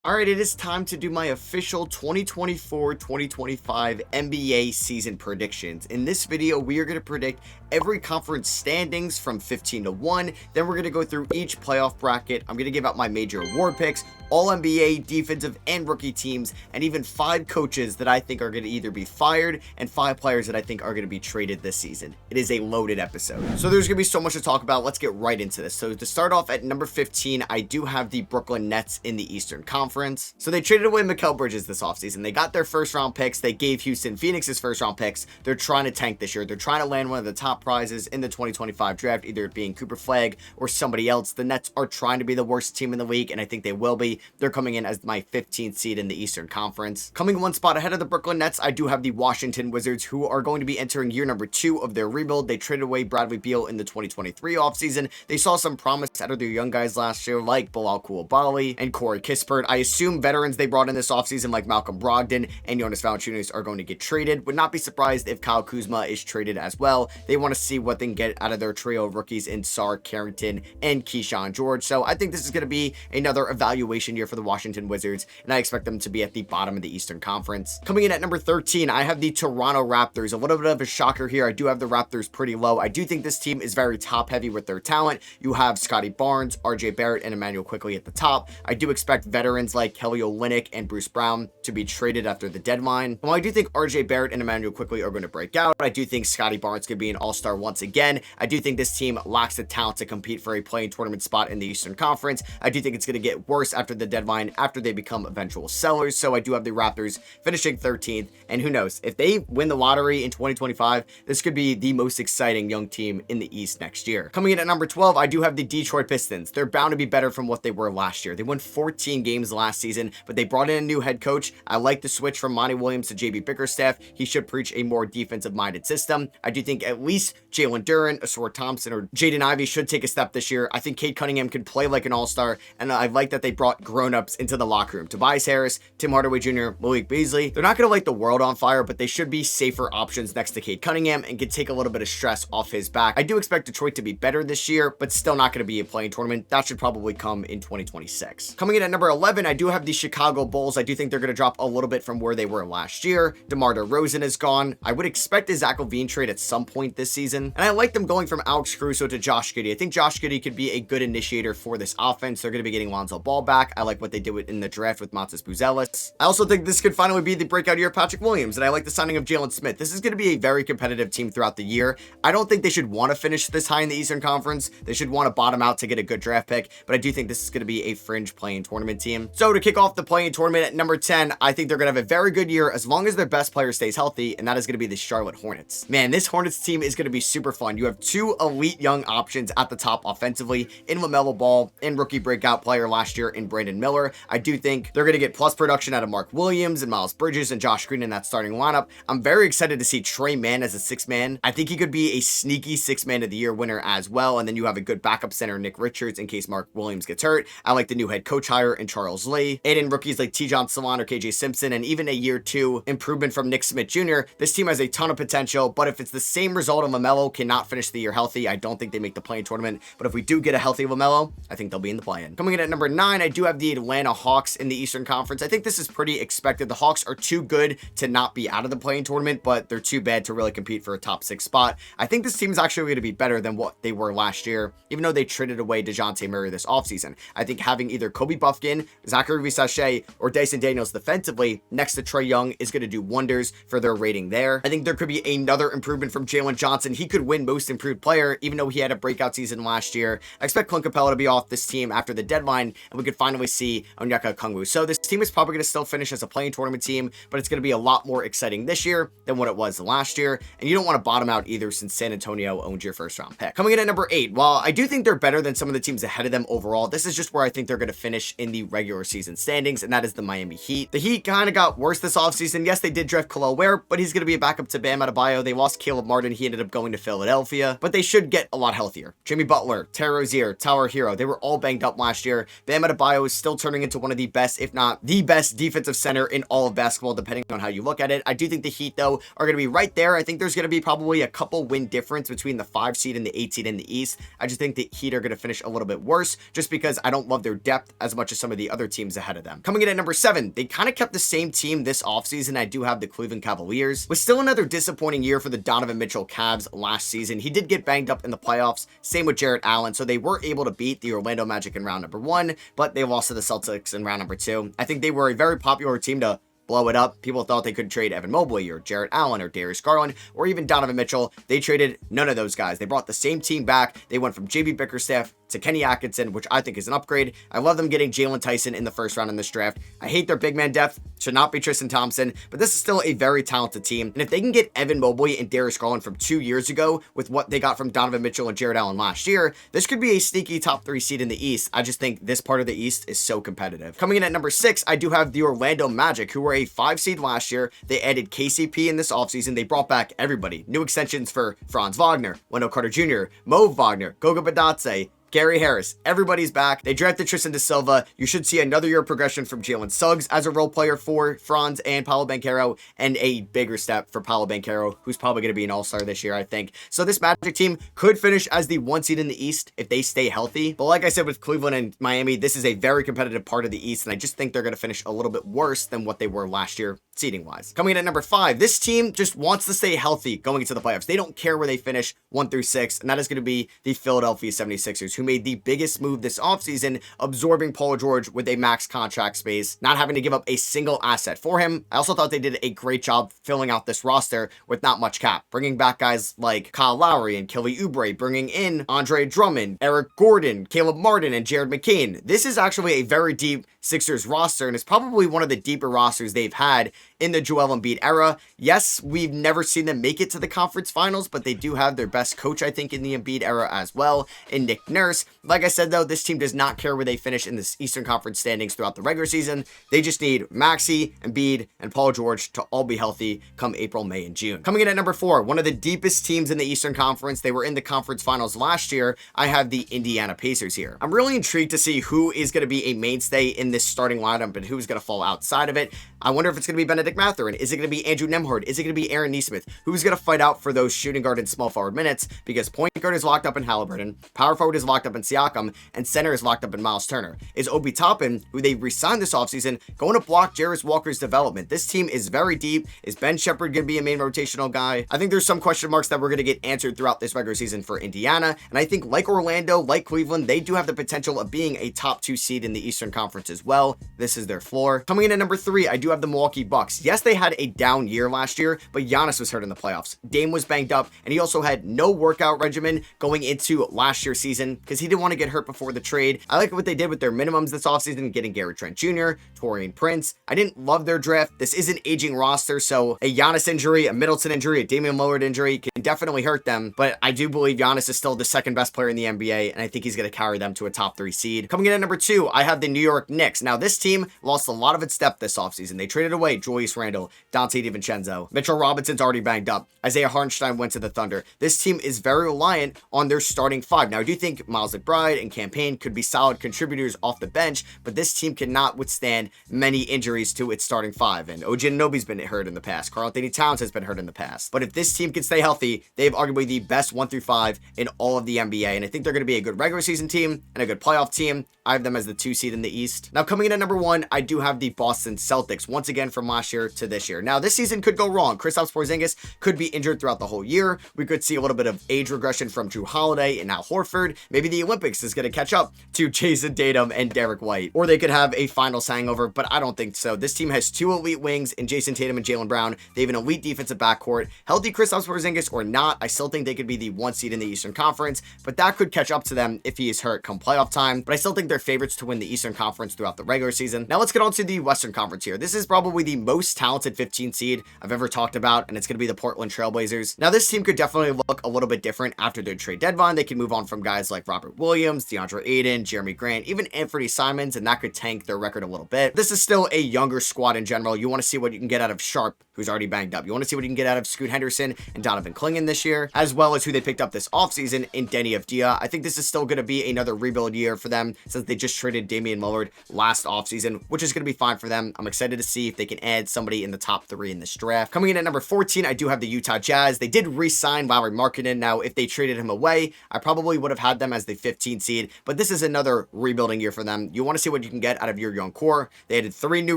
All right, it is time to do my official 2024-2025 NBA season predictions. In this video, we are going to predict every conference standings from 15 to 1. Then we're going to go through each playoff bracket. I'm going to give out my major award picks, all NBA, defensive, and rookie teams, and even 5 coaches that I think are going to either be fired and 5 players that I think are going to be traded this season. It is a loaded episode. So there's going to be so much to talk about. Let's get right into this. So to start off at number 15, I do have the Brooklyn Nets in the Eastern Conference. So they traded away Mikal Bridges this offseason. They got their first round picks. They gave Houston Phoenix's first round picks. They're trying to tank this year. They're trying to land one of the top prizes in the 2025 draft, either it being Cooper Flagg or somebody else. The Nets are trying to be the worst team in the league, and I think they will be. They're coming in as my 15th seed in the Eastern Conference. Coming one spot ahead of the Brooklyn Nets, I do have the Washington Wizards, who are going to be entering year number 2 of their rebuild. They traded away Bradley Beal in the 2023 offseason. They saw some promise out of their young guys last year, like Bilal Coulibaly and Corey Kispert. I assume veterans they brought in this offseason, like Malcolm Brogdon and Jonas Valanciunas, are going to get traded. Would not be surprised if Kyle Kuzma is traded as well. They want to see what they can get out of their trio of rookies in Sar, Carrington, and Keyshawn George. So I think this is going to be another evaluation year for the Washington Wizards, and I expect them to be at the bottom of the Eastern Conference. Coming in at number 13, I have the Toronto Raptors. A little bit of a shocker here. I do have the Raptors pretty low. I do think this team is very top-heavy with their talent. You have Scotty Barnes, RJ Barrett, and Emmanuel Quickley at the top. I do expect veterans like Kelly Olynyk and Bruce Brown to be traded after the deadline. While I do think RJ Barrett and Emmanuel Quickley are going to break out, I do think Scotty Barnes could be an all-star once again. I do think this team lacks the talent to compete for a play-in tournament spot in the Eastern Conference. I do think it's going to get worse after the deadline, after they become eventual sellers. So I do have the Raptors finishing 13th, and who knows, if they win the lottery in 2025, this could be the most exciting young team in the East next year. Coming in at number 12, I do have the Detroit Pistons. They're bound to be better from what they were last year. They won 14 games last season, but they brought in a new head coach. I like the switch from Monty Williams to JB Bickerstaff. He should preach a more defensive-minded system. I do think at least Jalen Duren, Asor Thompson, or Jaden Ivey should take a step this year. I think Cade Cunningham can play like an all-star, and I like that they brought grown-ups into the locker room. Tobias Harris, Tim Hardaway Jr., Malik Beasley. They're not going to light the world on fire, but they should be safer options next to Cade Cunningham and can take a little bit of stress off his back. I do expect Detroit to be better this year, but still not going to be a play-in tournament. That should probably come in 2026. Coming in at number 11, I do have the Chicago Bulls. I do think they're going to drop a little bit from where they were last year. DeMar DeRozan is gone. I would expect a Zach LaVine trade at some point this season, and I like them going from Alex Caruso to Josh Giddey. I think Josh Giddey could be a good initiator for this offense. They're going to be getting Lonzo Ball back. I like what they did in the draft with Matas Buzelis. I also think this could finally be the breakout year of Patrick Williams, and I like the signing of Jalen Smith. This is going to be a very competitive team throughout the year. I don't think they should want to finish this high in the Eastern Conference. They should want to bottom out to get a good draft pick, but I do think this is going to be a fringe play-in tournament team. So to kick off the play-in tournament at number 10, I think they're going to have a very good year as long as their best player stays healthy, and that is going to be the Charlotte Hornets. Man, this Hornets team is going to be super fun. You have 2 elite young options at the top offensively in LaMelo Ball and rookie breakout player last year in Brandon Miller. I do think they're going to get plus production out of Mark Williams and Miles Bridges and Josh Green in that starting lineup. I'm very excited to see Trey Mann as a 6-man. I think he could be a sneaky 6-man of the year winner as well, and then you have a good backup center, Nick Richards, in case Mark Williams gets hurt. I like the new head coach hire in Charles Lee, and in rookies like T.Jon Salon or KJ Simpson, and even a year 2 improvement from Nick Smith Jr. This team has a ton of potential, but if it's the same result of LaMelo cannot finish the year healthy, I don't think they make the play-in tournament. But if we do get a healthy LaMelo, I think they'll be in the play-in. Coming in at number 9, I do have the Atlanta Hawks in the Eastern Conference. I think this is pretty expected. The Hawks are too good to not be out of the play-in tournament, but they're too bad to really compete for a top 6 spot. I think this team is actually going to be better than what they were last year, even though they traded away DeJounte Murray this offseason. I think having either Kobe Buffkin, Zachary Visachet, or Dyson Daniels defensively next to Trae Young is going to do wonders for their rating there. I think there could be another improvement from Jalen Johnson. He could win most improved player, even though he had a breakout season last year. I expect Clint Capella to be off this team after the deadline, and we could finally see Onyeka Okongwu. So this team is probably going to still finish as a play-in tournament team, but it's going to be a lot more exciting this year than what it was last year, and you don't want to bottom out either since San Antonio owned your first round pick. Coming in at number 8, while I do think they're better than some of the teams ahead of them overall, this is just where I think they're going to finish in the regular season standings, and that is the Miami Heat. The Heat kind of got worse this offseason. Yes, they did draft Khalil Ware, but he's going to be a backup to Bam Adebayo. They lost Caleb Martin. He ended up going to Philadelphia, but they should get a lot healthier. Jimmy Butler, Terry Rozier, Tyler Hero, they were all banged up last year. Bam Adebayo is still turning into one of the best, if not the best defensive center in all of basketball, depending on how you look at it. I do think the Heat, though, are going to be right there. I think there's going to be probably a couple win difference between the 5 seed and the 8 seed in the East. I just think the Heat are going to finish a little bit worse just because I don't love their depth as much as some of the other teams ahead of them. Coming in at number 7, they kind of kept the same team this offseason. I do have the Cleveland Cavaliers. Was still another disappointing year for the Donovan Mitchell Cavs last season. He did get banged up in the playoffs. Same with Jarrett Allen. So they were able to beat the Orlando Magic in round number 1, but they lost to the Celtics in round number 2. I think they were a very popular team to blow it up. People thought they could trade Evan Mobley or Jarrett Allen or Darius Garland or even Donovan Mitchell. They traded none of those guys. They brought the same team back. They went from JB Bickerstaff to Kenny Atkinson, which I think is an upgrade. I love them getting Jalen Tyson in the first round in this draft. I hate their big man depth. Should not be Tristan Thompson, but this is still a very talented team. And if they can get Evan Mobley and Darius Garland from 2 years ago with what they got from Donovan Mitchell and Jarrett Allen last year, this could be a sneaky top 3 seed in the East. I just think this part of the East is so competitive. Coming in at number 6, I do have the Orlando Magic, who were a 5 seed last year. They added KCP in this offseason. They brought back everybody. New extensions for Franz Wagner, Wendell Carter Jr., Mo Wagner, Goga Badatse, Gary Harris, everybody's back. They drafted Tristan da Silva. You should see another year of progression from Jalen Suggs as a role player for Franz and Paolo Banchero, and a bigger step for Paolo Banchero, who's probably going to be an all-star this year, I think. So this Magic team could finish as the 1 seed in the East if they stay healthy. But like I said with Cleveland and Miami, this is a very competitive part of the East, and I just think they're going to finish a little bit worse than what they were last year seeding-wise. Coming in at number 5, this team just wants to stay healthy going into the playoffs. They don't care where they finish 1 through 6, and that is going to be the Philadelphia 76ers, who made the biggest move this offseason, absorbing Paul George with a max contract space, not having to give up a single asset for him. I also thought they did a great job filling out this roster with not much cap, bringing back guys like Kyle Lowry and Kelly Oubre, bringing in Andre Drummond, Eric Gordon, Caleb Martin, and Jared McCain. This is actually a very deep Sixers roster, and it's probably one of the deeper rosters they've had in the Joel Embiid era. Yes, we've never seen them make it to the conference finals, but they do have their best coach, I think, in the Embiid era as well, in Nick Nurse. Like I said, though, this team does not care where they finish in this Eastern Conference standings throughout the regular season. They just need Maxey, Embiid, and Paul George to all be healthy come April, May, and June. Coming in at number 4, one of the deepest teams in the Eastern Conference. They were in the conference finals last year. I have the Indiana Pacers here. I'm really intrigued to see who is going to be a mainstay in this starting lineup and who's going to fall outside of it. I wonder if it's going to be Benedict Mathurin. Is it going to be Andrew Nembhard? Is it going to be Aaron Nesmith? Who's going to fight out for those shooting guard and small forward minutes? Because point guard is locked up in Halliburton, power forward is locked up in Siakam, and center is locked up in Miles Turner. Is Obi Toppin, who they re-signed this offseason, going to block Jarris Walker's development? This team is very deep. Is Ben Shepherd going to be a main rotational guy? I think there's some question marks that we're going to get answered throughout this regular season for Indiana, and I think like Orlando, like Cleveland, they do have the potential of being a top 2 seed in the Eastern Conference as well. This is their floor. Coming in at number 3, I do have the Milwaukee Bucks. Yes, they had a down year last year, but Giannis was hurt in the playoffs. Dame was banged up, and he also had no workout regimen going into last year's season because he didn't want to get hurt before the trade. I like what they did with their minimums this offseason, getting Gary Trent Jr., Taurean Prince. I didn't love their draft. This is an aging roster, so a Giannis injury, a Middleton injury, a Damian Lillard injury can definitely hurt them, but I do believe Giannis is still the second best player in the NBA, and I think he's going to carry them to a top 3 seed. Coming in at number 2, I have the New York Knicks. Now, this team lost a lot of its depth this offseason. They traded away Julius Randle, Dante DiVincenzo. Mitchell Robinson's already banged up. Isaiah Hartenstein went to the Thunder. This team is very reliant on their starting 5. Now, I do think Miles McBride and Campaign could be solid contributors off the bench, but this team cannot withstand many injuries to its starting 5. And OG Anunoby's been hurt in the past. Karl Anthony Towns has been hurt in the past. But if this team can stay healthy, they have arguably the best 1 through 5 in all of the NBA. And I think they're going to be a good regular season team and a good playoff team. I have them as the 2 seed in the East. Now, coming in at number 1, I do have the Boston Celtics, once again from last year to this year. Now, this season could go wrong. Kristaps Porzingis could be injured throughout the whole year. We could see a little bit of age regression from Drew Holiday and now Horford. Maybe the Olympics is going to catch up to Jason Tatum and Derek White. Or they could have a finals hangover, but I don't think so. This team has 2 elite wings in Jason Tatum and Jaylen Brown. They have an elite defensive backcourt. Healthy Kristaps Porzingis or not, I still think they could be the 1 seed in the Eastern Conference, but that could catch up to them if he is hurt come playoff time. But I still think they're favorites to win the Eastern Conference throughout the regular season. Now let's get on to the Western Conference here. This is probably the most talented 15 seed I've ever talked about, and it's going to be the Portland Trailblazers. Now this team could definitely look a little bit different after their trade deadline. They can move on from guys like Robert Williams, DeAndre Ayton, Jeremy Grant, even Anthony Simons, and that could tank their record a little bit. This is still a younger squad in general. You want to see what you can get out of Sharp, who's already banged up. You want to see what you can get out of Scoot Henderson and Donovan Clingan this year, as well as who they picked up this offseason in Denny Avdia. I think this is still going to be another rebuild year for them since they just traded Damian Lillard last offseason, which is going to be fine for them. I'm excited to see if they can add somebody in the top 3 in this draft. Coming in at number 14, I do have the Utah Jazz. They did re-sign Lauri Markkanen. Now, if they traded him away, I probably would have had them as the 15 seed, but this is another rebuilding year for them. You want to see what you can get out of your young core. They added 3 new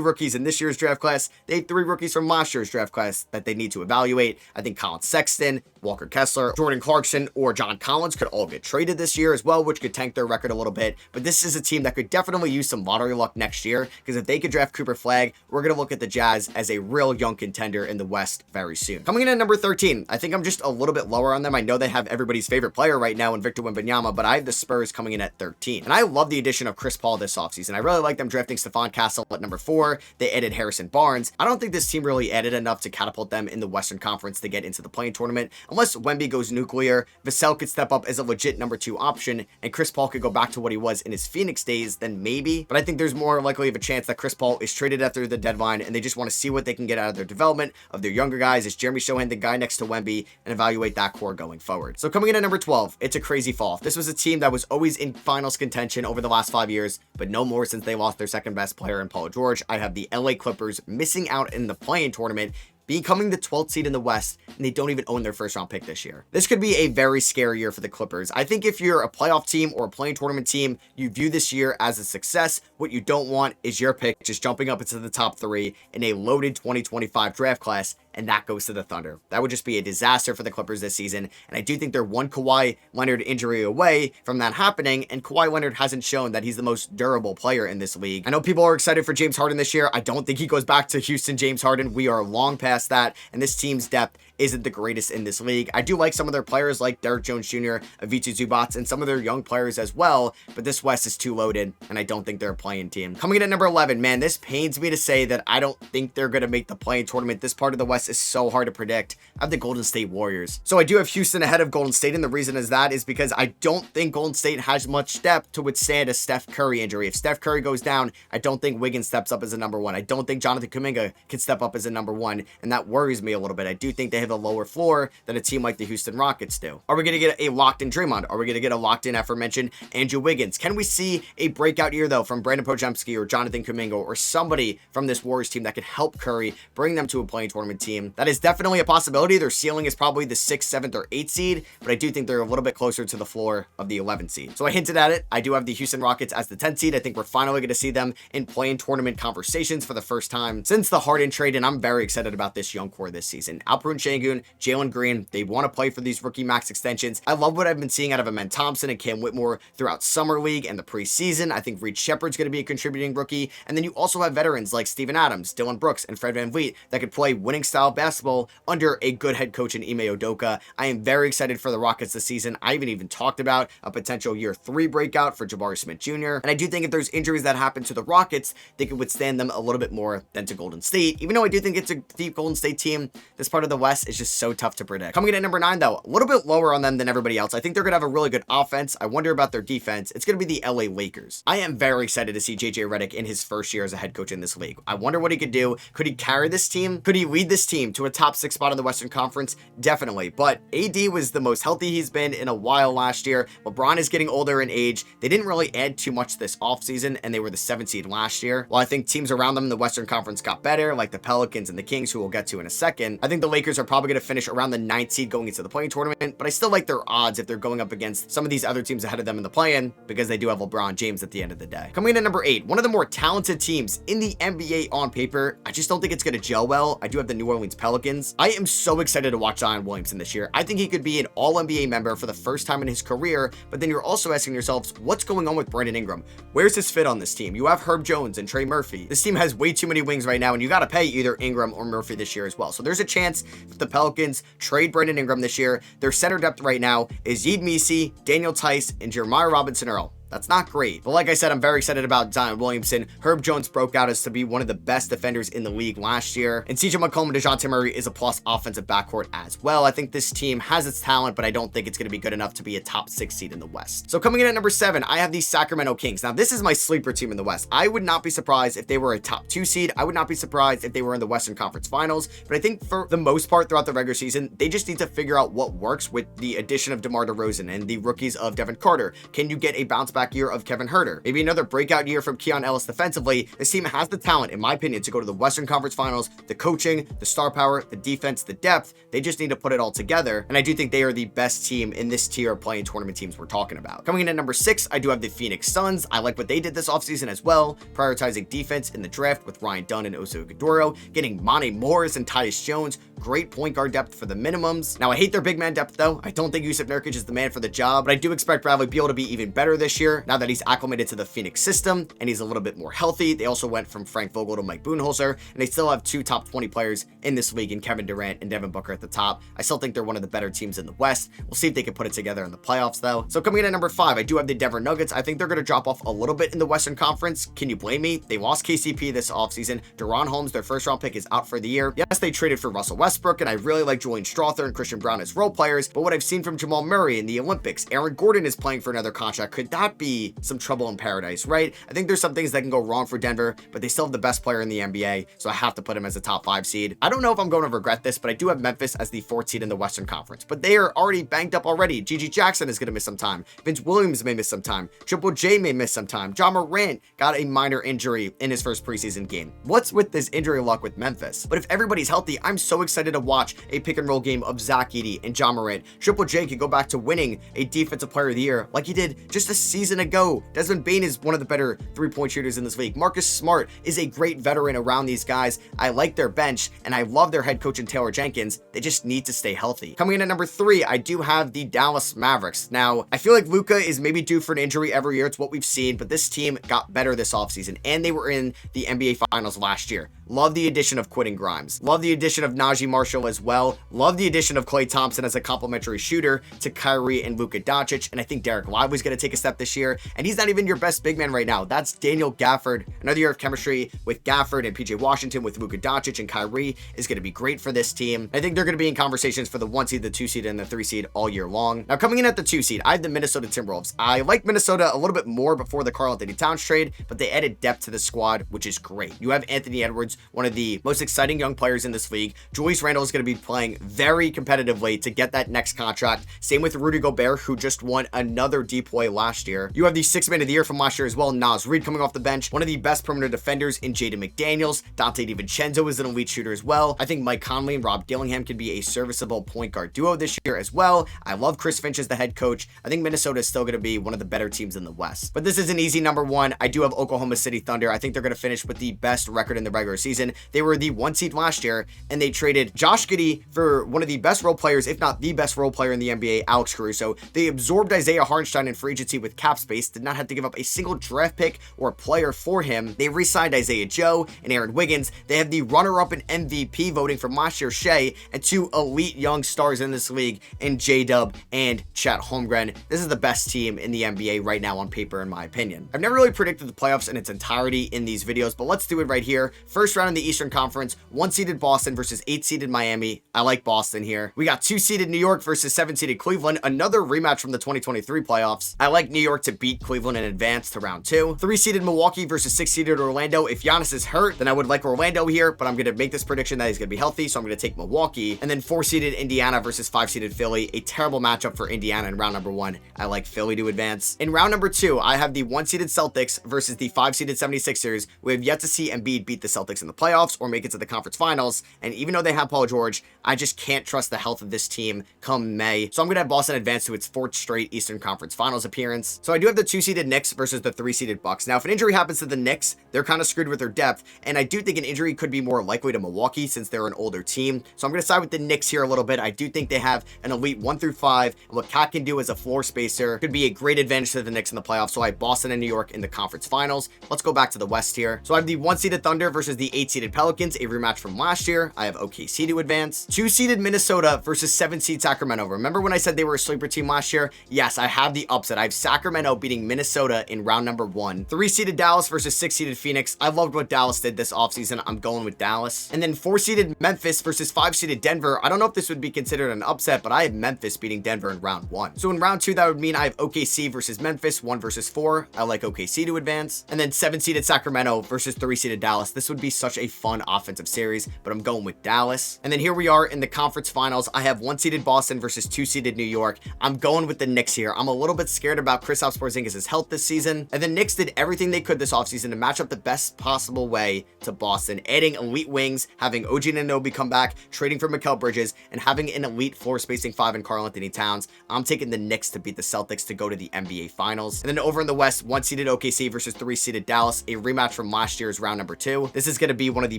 rookies in this year's draft class. They had 3 rookies from last year's draft class that they need to evaluate. I think Colin Sexton, Walker Kessler, Jordan Clarkson, or John Collins could all get traded this year as well, which could tank their record a little bit. But this is a team that could definitely use some lottery luck next year, because if they could draft Cooper Flagg, we're going to look at the Jazz as a real young contender in the West very soon. Coming in at number 13, I think I'm just a little bit lower on them. I know they have everybody's favorite player right now in Victor Wembanyama, but I have the Spurs coming in at 13. And I love the addition of Chris Paul this offseason. I really like them drafting Stephon Castle at number 4. They added Harrison Barnes. I don't think this team really added enough to catapult them in the Western Conference to get into the play-in tournament. Unless Wemby goes nuclear, Vassell could step up as a legit number 2 option, and Chris Paul could go back to what he was in his Phoenix days, then maybe. But I think there's more likely of a chance that Chris Paul is traded after the deadline, and they just want to see what they can get out of their development of their younger guys. Is Jeremy Sohan the guy next to Wemby, and evaluate that core going forward. So coming in at number 12, it's a crazy fall. This was a team that was always in finals contention over the last 5 years, but no more since they lost their second best player in Paul George. I have the LA Clippers missing out in the play-in tournament, becoming the 12th seed in the West, and they don't even own their first round pick this year. This could be a very scary year for the Clippers. I think if you're a playoff team or a play-in tournament team, you view this year as a success. What you don't want is your pick just jumping up into the top 3 in a loaded 2025 draft class, and that goes to the Thunder. That would just be a disaster for the Clippers this season, and I do think they're one Kawhi Leonard injury away from that happening, and Kawhi Leonard hasn't shown that he's the most durable player in this league. I know people are excited for James Harden this year. I don't think he goes back to Houston James Harden. We are long past that, and this team's depth isn't the greatest in this league. I do like some of their players like Derek Jones Jr., Avicii Zubats, and some of their young players as well, but this West is too loaded, and I don't think they're a play-in team. Coming in at number 11, man, this pains me to say that I don't think they're going to make the play-in tournament. This part of the West is so hard to predict. I have the Golden State Warriors. So I do have Houston ahead of Golden State, and the reason is that is because I don't think Golden State has much depth to withstand a Steph Curry injury. If Steph Curry goes down, I don't think Wiggins steps up as a number 1. I don't think Jonathan Kuminga can step up as a number 1, and that worries me a little bit. I do think they have a lower floor than a team like the Houston Rockets do. Are we going to get a locked-in Draymond? Are we going to get a locked-in aforementioned Andrew Wiggins? Can we see a breakout year, though, from Brandon Podziemski or Jonathan Kuminga or somebody from this Warriors team that could help Curry bring them to a play-in tournament team? That is definitely a possibility. Their ceiling is probably the 6th, 7th, or 8th seed, but I do think they're a little bit closer to the floor of the 11th seed. So I hinted at it. I do have the Houston Rockets as the 10th seed. I think we're finally going to see them in play-in tournament conversations for the first time since the Harden trade, and I'm very excited about this young core this season. Alperen Şengün, Jalen Green, they want to play for these rookie max extensions. I love what I've been seeing out of Amen Thompson and Cam Whitmore throughout Summer League and the preseason. I think Reed Shepard's going to be a contributing rookie, and then you also have veterans like Steven Adams, Dylan Brooks, and Fred VanVleet that could play winning style basketball under a good head coach in Ime Udoka. I am very excited for the Rockets this season. I haven't even talked about a potential year 3 breakout for Jabari Smith Jr., and I do think if there's injuries that happen to the Rockets, they could withstand them a little bit more than to Golden State. Even though I do think it's a deep Golden State team, this part of the West is just so tough to predict. Coming in at number 9, though, a little bit lower on them than everybody else. I think they're going to have a really good offense. I wonder about their defense. It's going to be the LA Lakers. I am very excited to see JJ Redick in his first year as a head coach in this league. I wonder what he could do. Could he carry this team? Could he lead this team to a top 6 spot in the Western Conference? Definitely. But AD was the most healthy he's been in a while last year. LeBron is getting older in age. They didn't really add too much this offseason, and they were the 7th seed last year. While I think teams around them in the Western Conference got better, like the Pelicans and the Kings, who we'll get to in a second, I think the Lakers are probably going to finish around the 9th seed going into the play-in tournament, but I still like their odds if they're going up against some of these other teams ahead of them in the play-in, because they do have LeBron James at the end of the day. Coming in at number 8, one of the more talented teams in the NBA on paper. I just don't think it's going to gel well. I do have the New Orleans Pelicans. I am so excited to watch Zion Williamson this year. I think he could be an All-NBA member for the first time in his career, but then you're also asking yourselves, what's going on with Brandon Ingram? Where's his fit on this team? You have Herb Jones and Trey Murphy. This team has way too many wings right now, and you got to pay either Ingram or Murphy this year as well. So there's a chance that the Pelicans trade Brandon Ingram this year. Their center depth right now is Yid Misi, Daniel Tice, and Jeremiah Robinson Earl. That's not great. But like I said, I'm very excited about Zion Williamson. Herb Jones broke out as to be one of the best defenders in the league last year. And CJ McCollum and DeJounte Murray is a plus offensive backcourt as well. I think this team has its talent, but I don't think it's going to be good enough to be a top 6 seed in the West. So coming in at number 7, I have the Sacramento Kings. Now, this is my sleeper team in the West. I would not be surprised if they were a top 2 seed. I would not be surprised if they were in the Western Conference Finals. But I think for the most part throughout the regular season, they just need to figure out what works with the addition of DeMar DeRozan and the rookies of Devin Carter. Can you get a bounce back year of Kevin Huerter? Maybe another breakout year from Keon Ellis defensively. This team has the talent, in my opinion, to go to the Western Conference Finals. The coaching, the star power, the defense, the depth, they just need to put it all together. And I do think they are the best team in this tier of playing tournament teams we're talking about. Coming in at number 6, I do have the Phoenix Suns. I like what they did this offseason as well, prioritizing defense in the draft with Ryan Dunn and Oso Ighodaro, getting Monte Morris and Tyus Jones, great point guard depth for the minimums. Now, I hate their big man depth though. I don't think Yusuf Nurkic is the man for the job, but I do expect Bradley Beal to be even better this year now that he's acclimated to the Phoenix system and he's a little bit more healthy. They also went from Frank Vogel to Mike Budenholzer, and they still have 2 top 20 players in this league in Kevin Durant and Devin Booker at the top. I still think they're one of the better teams in the West. We'll see if they can put it together in the playoffs though. So coming in at number 5, I do have the Denver Nuggets. I think they're going to drop off a little bit in the Western Conference. Can you blame me? They lost KCP this offseason. Deron Holmes, their first round pick, is out for the year. Yes, they traded for Russell Westbrook, and I really like Julian Strawther and Christian Brown as role players, but what I've seen from Jamal Murray in the Olympics, Aaron Gordon is playing for another contract. Could that be some trouble in paradise, right? I think there's some things that can go wrong for Denver, but they still have the best player in the NBA, so I have to put him as a top 5 seed. I don't know if I'm going to regret this, but I do have Memphis as the 4th seed in the Western Conference, but they are already banged up already. Gigi Jackson is going to miss some time. Vince Williams may miss some time. Triple J may miss some time. Ja Morant got a minor injury in his first preseason game. What's with this injury luck with Memphis? But if everybody's healthy, I'm so excited to watch a pick and roll game of Zach Edey and Ja Morant. Triple J could go back to winning a Defensive Player of the Year like he did just a season ago. Desmond Bane is one of the better 3-point shooters in this league. Marcus Smart is a great veteran around these guys. I like their bench, and I love their head coach in Taylor Jenkins. They just need to stay healthy. Coming in at number 3, I do have the Dallas Mavericks. Now, I feel like Luka is maybe due for an injury every year. It's what we've seen, but this team got better this offseason, and they were in the NBA Finals last year. Love the addition of Quentin Grimes. Love the addition of Najee Marshall as well. Love the addition of Klay Thompson as a complimentary shooter to Kyrie and Luka Doncic. And I think Derek Lively's going to take a step this year. And he's not even your best big man right now. That's Daniel Gafford. Another year of chemistry with Gafford and PJ Washington with Luka Doncic and Kyrie is going to be great for this team. I think they're going to be in conversations for the 1 seed, the 2 seed, and the 3 seed all year long. Now, coming in at the 2 seed, I have the Minnesota Timberwolves. I like Minnesota a little bit more before the Karl-Anthony Towns trade, but they added depth to the squad, which is great. You have Anthony Edwards, one of the most exciting young players in this league. Julius Randle is going to be playing very competitively to get that next contract. Same with Rudy Gobert, who just won another DPOY last year. You have the 6th man of the year from last year as well, Naz Reid, coming off the bench, one of the best perimeter defenders in Jaden McDaniels. Dante DiVincenzo is an elite shooter as well. I think Mike Conley and Rob Dillingham could be a serviceable point guard duo this year as well. I love Chris Finch as the head coach. I think Minnesota is still going to be one of the better teams in the West. But this is an easy number 1. I do have Oklahoma City Thunder. I think they're going to finish with the best record in the regular season. They were the 1 seed last year, and they traded Josh Giddey for one of the best role players, if not the best role player in the NBA, Alex Caruso. They absorbed Isaiah Hartenstein in free agency with cap space, did not have to give up a single draft pick or player for him. They re-signed Isaiah Joe and Aaron Wiggins. They have the runner-up in MVP voting from last year, Shea, and 2 elite young stars in this league in J-Dub and Chet Holmgren. This is the best team in the NBA right now on paper, in my opinion. I've never really predicted the playoffs in its entirety in these videos, but let's do it right here. First round in the Eastern Conference, 1-seeded Boston versus 8-seeded Miami. I like Boston here. We got 2-seeded New York versus 7-seeded Cleveland, another rematch from the 2023 playoffs. I like New York to beat Cleveland and advance to round 2. 3-seeded Milwaukee versus 6-seeded Orlando. If Giannis is hurt, then I would like Orlando here, but I'm going to make this prediction that he's going to be healthy, so I'm going to take Milwaukee. And then 4-seeded Indiana versus 5-seeded Philly. A terrible matchup for Indiana in round number 1. I like Philly to advance. In round number 2, I have the 1-seeded Celtics versus the 5-seeded 76ers. We have yet to see Embiid beat the Celtics in the playoffs or make it to the conference finals, and even though they have Paul George, I just can't trust the health of this team come May. So I'm going to have Boston advance to its 4th straight Eastern Conference Finals appearance. So I do have the 2-seeded Knicks versus the 3-seeded Bucks. Now, if an injury happens to the Knicks, they're kind of screwed with their depth, and I do think an injury could be more likely to Milwaukee since they're an older team. So I'm going to side with the Knicks here a little bit. I do think they have an elite 1 through 5, and what Cat can do as a floor spacer could be a great advantage to the Knicks in the playoffs. So I have Boston and New York in the conference finals. Let's go back to the West here. So I have the 1-seeded Thunder versus the 8-seeded Pelicans, a rematch from last year. I have OKC to advance. 2-seeded Minnesota versus 7-seed Sacramento. Remember when I said they were a sleeper team last year? Yes, I have the upset. I have Sacramento Sacramento beating Minnesota in round number 1. 3-seeded Dallas versus 6-seeded Phoenix. I loved what Dallas did this offseason. I'm going with Dallas. And then 4-seeded Memphis versus 5-seeded Denver. I don't know if this would be considered an upset, but I have Memphis beating Denver in round 1. So in round 2, that would mean I have OKC versus Memphis, 1 versus 4. I like OKC to advance. And then 7-seeded Sacramento versus 3-seeded Dallas. This would be such a fun offensive series, but I'm going with Dallas. And then here we are in the conference finals. I have 1-seeded Boston versus 2-seeded New York. I'm going with the Knicks here. I'm a little bit scared about Kristaps Porzingis' health this season. And the Knicks did everything they could this offseason to match up the best possible way to Boston, adding elite wings, having OG Anunoby come back, trading for Mikal Bridges, and having an elite floor spacing 5 in Karl-Anthony Towns. I'm taking the Knicks to beat the Celtics to go to the NBA Finals. And then over in the West, 1-seeded OKC versus 3-seeded Dallas, a rematch from last year's round number 2. This is going to be one of the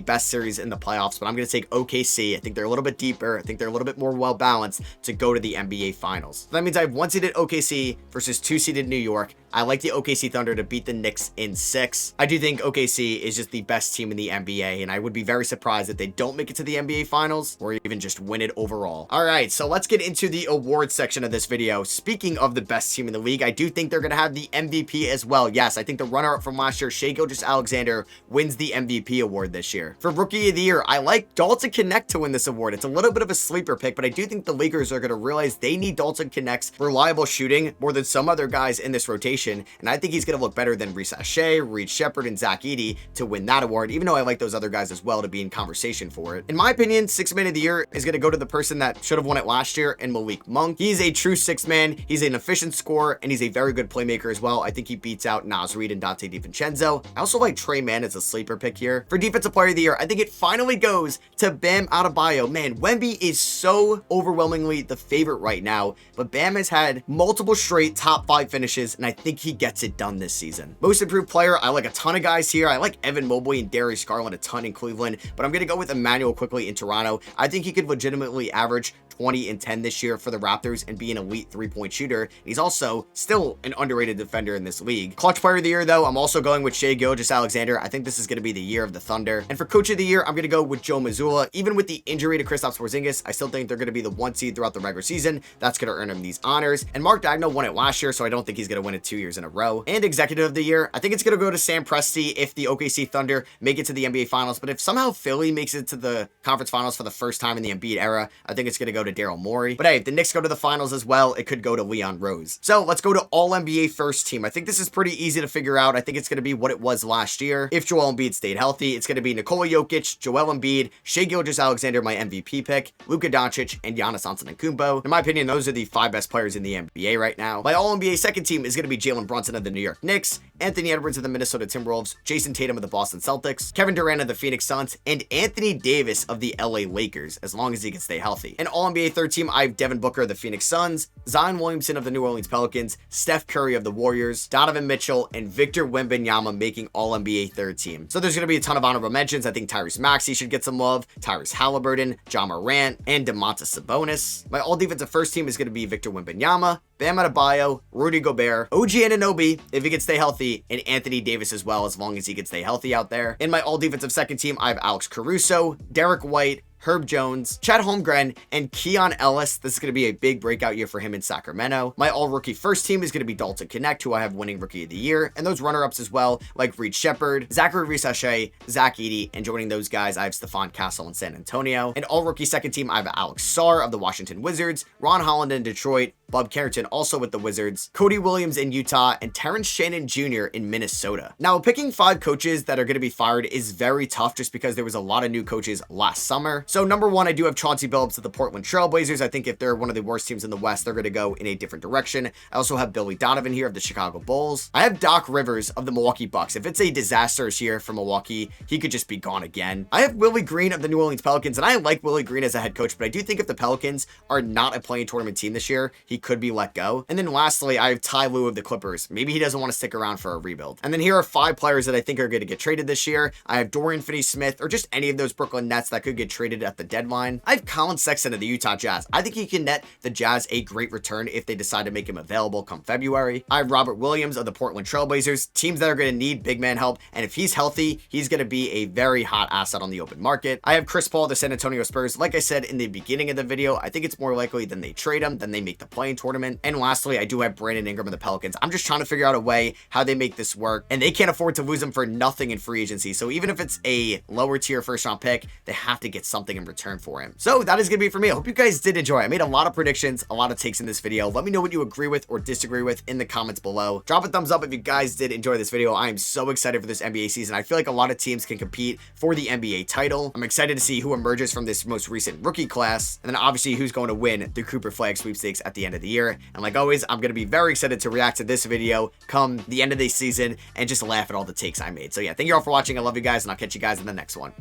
best series in the playoffs, but I'm going to take OKC. I think they're a little bit deeper. I think they're a little bit more well-balanced to go to the NBA Finals. So that means I have 1-seeded OKC versus 2-seeded New York. I like the OKC Thunder to beat the Knicks in 6. I do think OKC is just the best team in the NBA, and I would be very surprised if they don't make it to the NBA Finals or even just win it overall. All right, so let's get into the awards section of this video. Speaking of the best team in the league, I do think they're going to have the MVP as well. Yes, I think the runner-up from last year, Shai Gilgeous-Alexander, wins the MVP award this year. For Rookie of the Year, I like Dalton Knecht to win this award. It's a little bit of a sleeper pick, but I do think the Lakers are going to realize they need Dalton Knecht's reliable shooting more than some other guys in this rotation, and I think he's going to look better than Reece Shea, Reed Shepherd, and Zach Edey to win that award, even though I like those other guys as well to be in conversation for it. In my opinion, Sixth Man of the Year is going to go to the person that should have won it last year, and Malik Monk. He's a true sixth man. He's an efficient scorer, and he's a very good playmaker as well. I think he beats out Naz Reid and Dante DiVincenzo. I also like Trey Mann as a sleeper pick here. For Defensive Player of the Year, I think it finally goes to Bam Adebayo. Man, Wemby is so overwhelmingly the favorite right now, but Bam has had multiple straight top 5 finishes, and I think he gets it done this season. Most Improved Player, I like a ton of guys here. I like Evan Mobley and Darius Garland a ton in Cleveland, but I'm going to go with Emmanuel Quickly in Toronto. I think he could legitimately average 20 and 10 this year for the Raptors and be an elite 3-point shooter. He's also still an underrated defender in this league. Clutch Player of the Year, though, I'm also going with Shai Gilgeous-Alexander. I think this is going to be the year of the Thunder. And for Coach of the Year, I'm going to go with Joe Mazzulla. Even with the injury to Kristaps Porzingis, I still think they're going to be the 1 seed throughout the regular season. That's going to earn him these honors. And Mark Daigneault won it last year, so I don't think he's going to win it 2 years in a row. And Executive of the Year, I think it's going to go to Sam Presti if the OKC Thunder make it to the NBA Finals. But if somehow Philly makes it to the conference finals for the first time in the Embiid era, I think it's going to go to Daryl Morey. But hey, if the Knicks go to the finals as well, it could go to Leon Rose. So let's go to All-NBA First Team. I think this is pretty easy to figure out. I think it's going to be what it was last year. If Joel Embiid stayed healthy, it's going to be Nikola Jokic, Joel Embiid, Shai Gilgeous-Alexander, my MVP pick, Luka Doncic, and Giannis Antetokounmpo. In my opinion, those are the 5 best players in the NBA right now. My All-NBA Second Team is going to be Jalen Brunson of the New York Knicks, Anthony Edwards of the Minnesota Timberwolves, Jason Tatum of the Boston Celtics, Kevin Durant of the Phoenix Suns, and Anthony Davis of the LA Lakers, as long as he can stay healthy. And All-NBA Third Team, I have Devin Booker of the Phoenix Suns, Zion Williamson of the New Orleans Pelicans, Steph Curry of the Warriors, Donovan Mitchell, and Victor Wembanyama making All-NBA Third Team. So there's going to be a ton of honorable mentions. I think Tyrese Maxey should get some love, Tyrese Halliburton, John Morant, and Domantas Sabonis. My All-Defensive First Team is going to be Victor Wembanyama, Bam Adebayo, Rudy Gobert, OG Anunoby, if he can stay healthy, and Anthony Davis as well, as long as he can stay healthy out there. In my All-Defensive Second Team, I have Alex Caruso, Derek White, Herb Jones, Chet Holmgren, and Keon Ellis. This is going to be a big breakout year for him in Sacramento. My all-rookie first team is going to be Dalton Knecht, who I have winning Rookie of the Year, and those runner-ups as well, like Reed Shepherd, Zachary Reese-Shea, Zach Edey, and joining those guys, I have Stephon Castle in San Antonio. And all-rookie second team, I have Alex Sarr of the Washington Wizards, Ron Holland in Detroit, Bob Carrington also with the Wizards, Cody Williams in Utah, and Terrence Shannon Jr. in Minnesota. Now, picking 5 coaches that are going to be fired is very tough just because there was a lot of new coaches last summer. So number 1, I do have Chauncey Billups of the Portland Trailblazers. I think if they're one of the worst teams in the West, they're going to go in a different direction. I also have Billy Donovan here of the Chicago Bulls. I have Doc Rivers of the Milwaukee Bucks. If it's a disastrous year for Milwaukee, he could just be gone again. I have Willie Green of the New Orleans Pelicans, and I like Willie Green as a head coach, but I do think if the Pelicans are not a playing tournament team this year, he could be let go. And then lastly, I have Ty Lue of the Clippers. Maybe he doesn't want to stick around for a rebuild. And then here are 5 players that I think are going to get traded this year. I have Dorian Finney-Smith, or just any of those Brooklyn Nets that could get traded traded at the deadline. I have Colin Sexton of the Utah Jazz. I think he can net the Jazz a great return if they decide to make him available come February. I have Robert Williams of the Portland Trailblazers, teams that are going to need big man help, and if he's healthy, he's going to be a very hot asset on the open market. I have Chris Paul of the San Antonio Spurs. Like I said in the beginning of the video, I think it's more likely than they trade him than they make the play-in tournament. And lastly, I do have Brandon Ingram of the Pelicans. I'm just trying to figure out a way how they make this work, and they can't afford to lose him for nothing in free agency. So even if it's a lower tier first round pick, they have to get something in return for him. So that is going to be it for me. I hope you guys did enjoy. I made a lot of predictions, a lot of takes in this video. Let me know what you agree with or disagree with in the comments below. Drop a thumbs up if you guys did enjoy this video. I am so excited for this NBA season. I feel like a lot of teams can compete for the NBA title. I'm excited to see who emerges from this most recent rookie class, and then obviously who's going to win the Cooper Flag sweepstakes at the end of the year. And like always, I'm going to be very excited to react to this video come the end of the season and just laugh at all the takes I made. So yeah, thank you all for watching. I love you guys, and I'll catch you guys in the next one.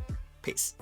Peace.